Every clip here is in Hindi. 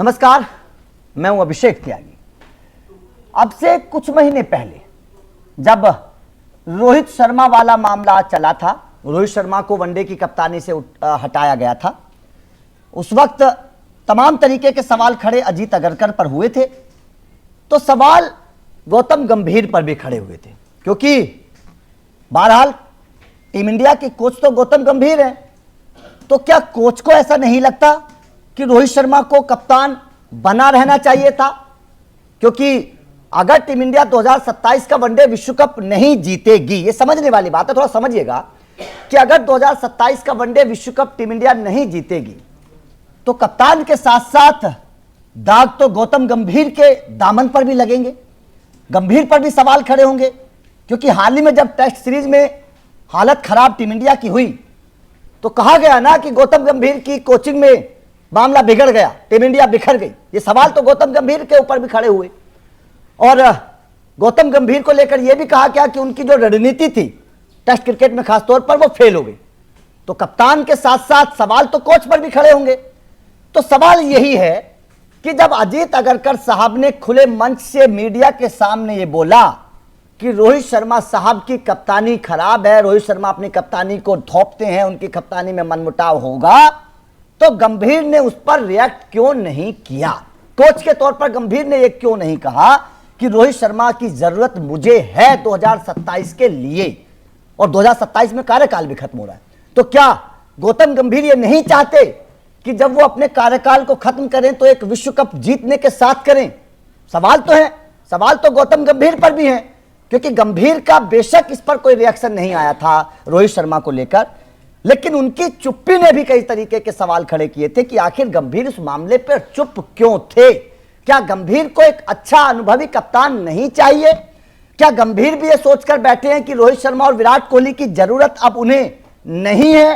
नमस्कार, मैं हूं अभिषेक त्यागी। अब से कुछ महीने पहले जब रोहित शर्मा वाला मामला चला था, रोहित शर्मा को वनडे की कप्तानी से हटाया गया था, उस वक्त तमाम तरीके के सवाल खड़े अजीत अगरकर पर हुए थे, तो सवाल गौतम गंभीर पर भी खड़े हुए थे, क्योंकि बहरहाल टीम इंडिया के कोच तो गौतम गंभीर हैं। तो क्या कोच को ऐसा नहीं लगता कि रोहित शर्मा को कप्तान बना रहना चाहिए था? क्योंकि अगर टीम इंडिया 2027 का वनडे विश्व कप नहीं जीतेगी, ये समझने वाली बात है, थोड़ा समझिएगा कि अगर 2027 का वनडे विश्व कप टीम इंडिया नहीं जीतेगी तो कप्तान के साथ साथ दाग तो गौतम गंभीर के दामन पर भी लगेंगे, गंभीर पर भी सवाल खड़े होंगे। क्योंकि हाल ही में जब टेस्ट सीरीज में हालत खराब टीम इंडिया की हुई तो कहा गया ना कि गौतम गंभीर की कोचिंग में मामला बिगड़ गया, टीम इंडिया बिखर गई। ये सवाल तो गौतम गंभीर के ऊपर भी खड़े हुए और गौतम गंभीर को लेकर यह भी कहा गया कि उनकी जो रणनीति थी टेस्ट क्रिकेट में खासतौर पर वो फेल हो गई। तो कप्तान के साथ साथ सवाल तो कोच पर भी खड़े होंगे। तो सवाल यही है कि जब अजीत अगरकर साहब ने खुले मंच से मीडिया के सामने ये बोला कि रोहित शर्मा साहब की कप्तानी खराब है, रोहित शर्मा अपनी कप्तानी को थोपते हैं, उनकी कप्तानी में मनमुटाव होगा, तो गंभीर ने उस पर रिएक्ट क्यों नहीं किया? कोच के तौर पर गंभीर ने यह क्यों नहीं कहा कि रोहित शर्मा की जरूरत मुझे है 2027 के लिए, और 2027 में कार्यकाल भी खत्म हो रहा है। तो क्या गौतम गंभीर ये नहीं चाहते कि जब वो अपने कार्यकाल को खत्म करें तो एक विश्व कप जीतने के साथ करें? सवाल तो है, सवाल तो गौतम गंभीर पर भी है, क्योंकि गंभीर का बेशक इस पर कोई रिएक्शन नहीं आया था रोहित शर्मा को लेकर, लेकिन उनकी चुप्पी ने भी कई तरीके के सवाल खड़े किए थे कि आखिर गंभीर इस मामले पर चुप क्यों थे? क्या गंभीर को एक अच्छा अनुभवी कप्तान नहीं चाहिए? क्या गंभीर भी ये सोचकर बैठे हैं कि रोहित शर्मा और विराट कोहली की जरूरत अब उन्हें नहीं है?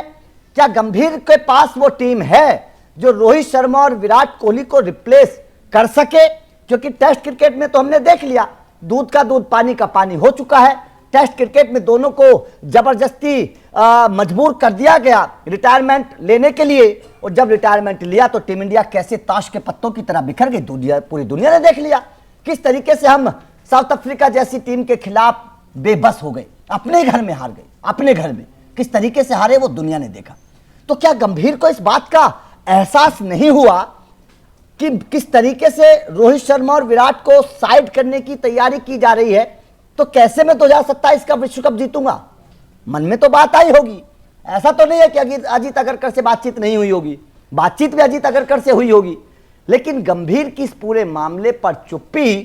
क्या गंभीर के पास वो टीम है जो रोहित शर्मा और विराट कोहली को रिप्लेस कर सके? क्योंकि टेस्ट क्रिकेट में तो हमने देख लिया, दूध का दूध पानी का पानी हो चुका है। टेस्ट क्रिकेट में दोनों को जबरदस्ती मजबूर कर दिया गया रिटायरमेंट लेने के लिए, और जब रिटायरमेंट लिया तो टीम इंडिया कैसे ताश के पत्तों की तरह बिखर गई। पूरी दुनिया ने देख लिया किस तरीके से हम साउथ अफ्रीका जैसी टीम के खिलाफ बेबस हो गए, अपने घर में हार गए, अपने घर में किस तरीके से हारे वो दुनिया ने देखा। तो क्या गंभीर को इस बात का एहसास नहीं हुआ कि किस तरीके से रोहित शर्मा और विराट को साइड करने की तैयारी की जा रही है? तो कैसे मैं 2027 का विश्व कप जीतूंगा? मन में तो बात आई होगी। ऐसा तो नहीं है कि अजीत अगरकर से बातचीत नहीं हुई होगी, बातचीत भी अजीत अगरकर से हुई होगी, लेकिन गंभीर की इस पूरे मामले पर चुप्पी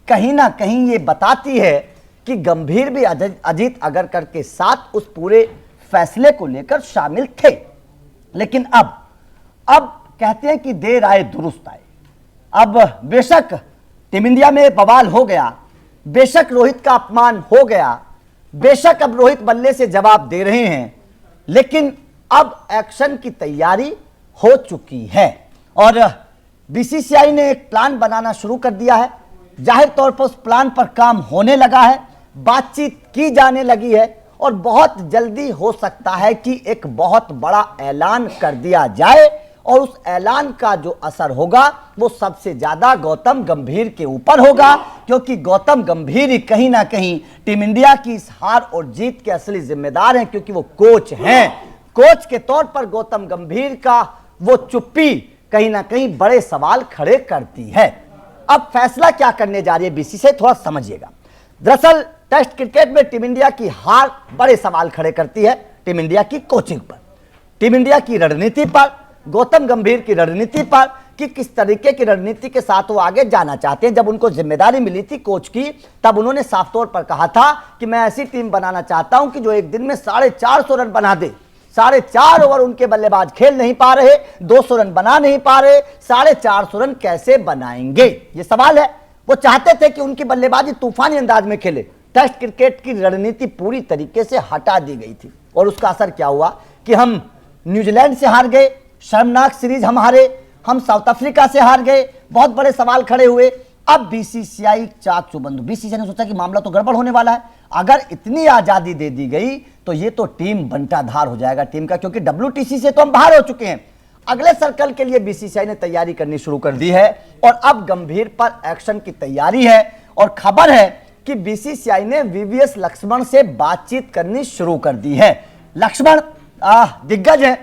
कहीं ना कहीं ये बताती है कि गंभीर भी अजीत अगरकर के साथ उस पूरे फैसले को लेकर शामिल थे। लेकिन अब कहते हैं कि देर आए दुरुस्त आए। अब बेशक टीम इंडिया में बवाल हो गया, बेशक रोहित का अपमान हो गया, बेशक अब रोहित बल्ले से जवाब दे रहे हैं, लेकिन अब एक्शन की तैयारी हो चुकी है और बीसीसीआई ने एक प्लान बनाना शुरू कर दिया है। जाहिर तौर पर उस प्लान पर काम होने लगा है, बातचीत की जाने लगी है और बहुत जल्दी हो सकता है कि एक बहुत बड़ा ऐलान कर दिया जाए, और उस ऐलान का जो असर होगा वो सबसे ज्यादा गौतम गंभीर के ऊपर होगा, क्योंकि गौतम गंभीर ही कहीं ना कहीं टीम इंडिया की इस हार और जीत के असली जिम्मेदार हैं, क्योंकि वो कोच हैं। कोच के तौर पर गौतम गंभीर का वो चुप्पी कहीं ना कहीं बड़े सवाल खड़े करती है। अब फैसला क्या करने जा रही है बीसीसीआई, थोड़ा समझिएगा। दरअसल टेस्ट क्रिकेट में टीम इंडिया की हार बड़े सवाल खड़े करती है टीम इंडिया की कोचिंग पर, टीम इंडिया की रणनीति पर, गौतम गंभीर की रणनीति पर, कि किस तरीके की रणनीति के साथ वो आगे जाना चाहते हैं। जब उनको जिम्मेदारी मिली थी कोच की, तब उन्होंने साफ तौर पर कहा था कि मैं ऐसी टीम बनाना चाहता हूं कि जो एक दिन में 450 रन बना दे। 4.5 ओवर उनके बल्लेबाज खेल नहीं पा रहे, 200 रन बना नहीं पा रहे, 450 रन कैसे बनाएंगे, ये सवाल है। वो चाहते थे कि उनकी बल्लेबाजी तूफानी अंदाज में खेले। टेस्ट क्रिकेट की रणनीति पूरी तरीके से हटा दी गई थी और उसका असर क्या हुआ कि हम न्यूजीलैंड से हार गए, शर्मनाक सीरीज हम हारे, हम साउथ अफ्रीका से हार गए, बहुत बड़े सवाल खड़े हुए। अब बीसीसीआई चाक चौबंद, बीसीसीआई ने सोचा कि मामला तो गड़बड़ होने वाला है, अगर इतनी आजादी दे दी गई तो ये तो टीम बंटाधार हो जाएगा टीम का, क्योंकि डब्ल्यूटीसी से तो हम बाहर हो चुके हैं। अगले सर्कल के लिए बीसीसीआई ने तैयारी करनी शुरू कर दी है और अब गंभीर पर एक्शन की तैयारी है और खबर है कि बीसीसीआई ने वीवीएस लक्ष्मण से बातचीत करनी शुरू कर दी है। लक्ष्मण दिग्गज है,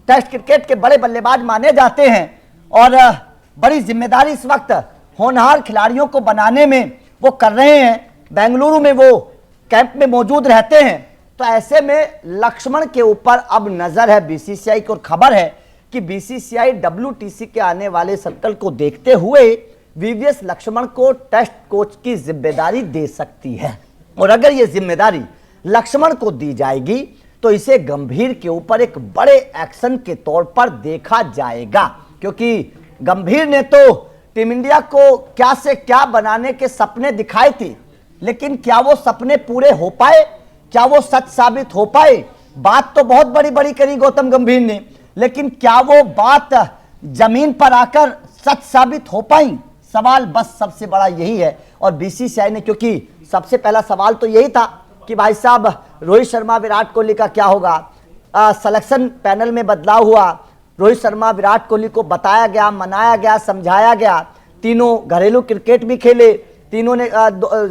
टेस्ट क्रिकेट के बड़े बल्लेबाज माने जाते हैं और बड़ी जिम्मेदारी इस वक्त होनहार खिलाड़ियों को बनाने में वो कर रहे हैं। बेंगलुरु में वो कैंप में मौजूद रहते हैं, तो ऐसे में लक्ष्मण के ऊपर अब नजर है बीसीसीआई की और खबर है कि बीसीसीआई डब्ल्यूटीसी के आने वाले सर्कल को देखते हुए वीवीएस लक्ष्मण को टेस्ट कोच की जिम्मेदारी दे सकती है। और अगर ये जिम्मेदारी लक्ष्मण को दी जाएगी तो इसे गंभीर के ऊपर एक बड़े एक्शन के तौर पर देखा जाएगा, क्योंकि गंभीर ने तो टीम इंडिया को क्या से क्या बनाने के सपने दिखाए थे, लेकिन क्या वो सपने पूरे हो पाए, क्या वो सच साबित हो पाए? बात तो बहुत बड़ी बड़ी करी गौतम गंभीर ने, लेकिन क्या वो बात जमीन पर आकर सच साबित हो पाई? सवाल बस सबसे बड़ा यही है। और बीसीसीआई ने, क्योंकि सबसे पहला सवाल तो यही था कि भाई साहब रोहित शर्मा विराट कोहली का क्या होगा। सिलेक्शन पैनल में बदलाव हुआ, रोहित शर्मा विराट कोहली को बताया गया, मनाया गया, समझाया गया, तीनों घरेलू क्रिकेट भी खेले, तीनों ने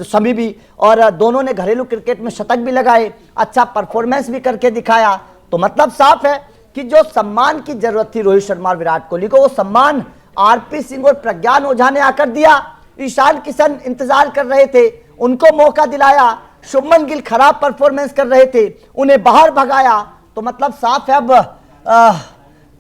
सभी भी, और दोनों ने घरेलू क्रिकेट में शतक भी लगाए, अच्छा परफॉर्मेंस भी करके दिखाया। तो मतलब साफ है कि जो सम्मान की जरूरत थी रोहित शर्मा और विराट कोहली को, वो सम्मान आरपी सिंह और प्रज्ञान ओझा ने आकर दिया। ईशान किशन इंतजार कर रहे थे, उनको मौका दिलाया। शुभमन गिल खराब परफॉर्मेंस कर रहे थे, उन्हें बाहर भगाया। तो मतलब साफ है अब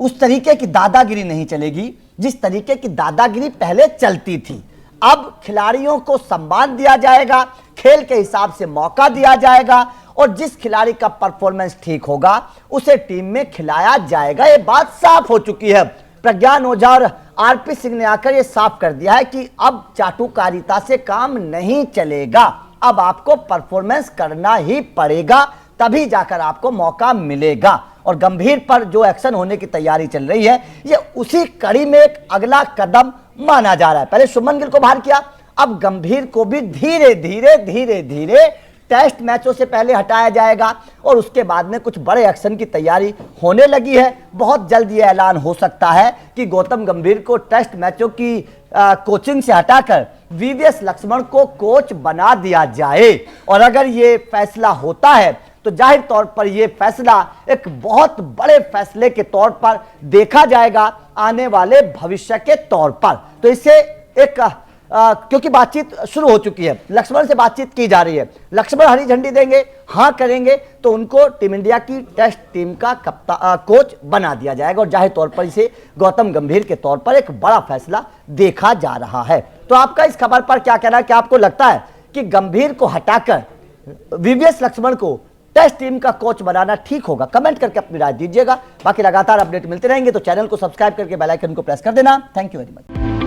उस तरीके की दादागिरी नहीं चलेगी जिस तरीके की दादागिरी पहले चलती थी। अब खिलाड़ियों को सम्मान दिया जाएगा, खेल के हिसाब से मौका दिया जाएगा और जिस खिलाड़ी का परफॉर्मेंस ठीक होगा उसे टीम में खिलाया जाएगा। ये बात साफ हो चुकी है। प्रज्ञान ओझा और आरपी सिंह ने आकर ये साफ कर दिया है कि अब चाटुकारिता से काम नहीं चलेगा, अब आपको परफॉर्मेंस करना ही पड़ेगा, तभी जाकर आपको मौका मिलेगा। और गंभीर पर जो एक्शन होने की तैयारी चल रही है, ये उसी कड़ी में एक अगला कदम माना जा रहा है। पहले शुभमन गिल को बाहर किया, अब गंभीर को भी धीरे धीरे टेस्ट मैचों से पहले हटाया जाएगा और उसके बाद में कुछ बड़े एक्शन की तैयारी होने लगी है। बहुत जल्द यह ऐलान हो सकता है कि गौतम गंभीर को टेस्ट मैचों की कोचिंग से हटाकर वीवीएस लक्ष्मण को कोच बना दिया जाए। और अगर ये फैसला होता है तो जाहिर तौर पर यह फैसला एक बहुत बड़े फैसले के तौर पर देखा जाएगा आने वाले भविष्य के तौर पर। तो इससे एक क्योंकि बातचीत शुरू हो चुकी है, लक्ष्मण से बातचीत की जा रही है, लक्ष्मण हरी झंडी देंगे, हाँ करेंगे तो उनको टीम इंडिया की टेस्ट टीम का कोच बना दिया जाएगा और जाहिर तौर पर इसे गौतम गंभीर के तौर पर एक बड़ा फैसला देखा जा रहा है। तो आपका इस खबर पर क्या कहना है? क्या आपको लगता है कि गंभीर को हटाकर वीवीएस लक्ष्मण को टेस्ट टीम का कोच बनाना ठीक होगा? कमेंट करके अपनी राय दीजिएगा। बाकी लगातार अपडेट मिलते रहेंगे तो चैनल को सब्सक्राइब करके बेल आइकन को प्रेस कर देना। Thank you very much.